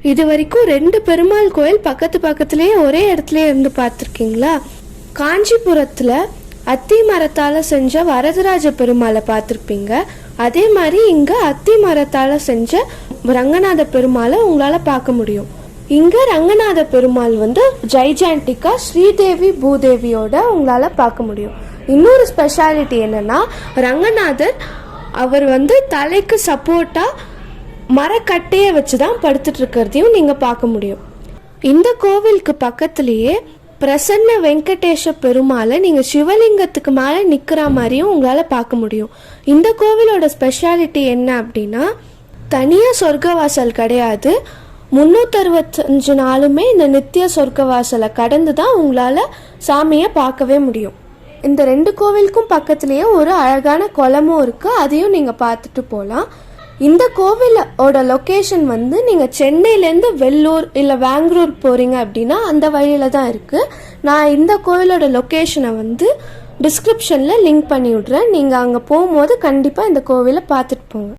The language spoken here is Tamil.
இது வரைக்கும் 2 பெருமாள் கோயில் பக்கத்துலேயே ஒரே இடத்துல இருந்து பார்த்துருக்கீங்களா? காஞ்சிபுரத்தில் அத்தி மரத்தால் செஞ்ச வரதராஜ பெருமாளை பார்த்துருப்பீங்க. அதே மாதிரி இங்கே அத்தி மரத்தால் செஞ்ச ரங்கநாத பெருமாளை உங்களால் பார்க்க முடியும். இங்கே ரங்கநாத பெருமாள் ஜைஜாண்டிக்கா ஸ்ரீதேவி பூதேவியோட உங்களால் பார்க்க முடியும். இன்னொரு ஸ்பெஷாலிட்டி என்னன்னா, ரங்கநாதர் அவர் தலைக்கு சப்போர்ட்டாக மரக்கட்டையை வச்சு தான் படுத்துட்டு இருக்கிறதையும் நீங்கள் பார்க்க முடியும். இந்த கோவிலுக்கு பக்கத்துலேயே பிரசன்ன வெங்கடேஷ பெருமாளை நீங்கள் சிவலிங்கத்துக்கு மேலே நிற்கிற மாதிரியும் உங்களால் பார்க்க முடியும். இந்த கோவிலோட ஸ்பெஷாலிட்டி என்ன அப்படின்னா, தனியாக சொர்க்கவாசல் கிடையாது. 365 நாளுமே இந்த நித்திய சொர்க்கவாசலை கடந்து தான் உங்களால் சாமியை பார்க்கவே முடியும். இந்த 2 கோவிலுக்கும் பக்கத்துலேயே ஒரு அழகான குளமும் இருக்குது, அதையும் நீங்கள் பார்த்துட்டு போகலாம். இந்த கோவிலோட லொக்கேஷன் நீங்கள் சென்னையிலேருந்து வெள்ளூர் இல்லை பெங்களூர் போகிறீங்க அப்படின்னா அந்த வழியில் தான் இருக்குது. நான் இந்த கோவிலோட லொக்கேஷனை டிஸ்கிரிப்ஷனில் லிங்க் பண்ணி விட்றேன். நீங்கள் அங்கே போகும்போது கண்டிப்பாக இந்த கோவிலை பார்த்துட்டு போங்க.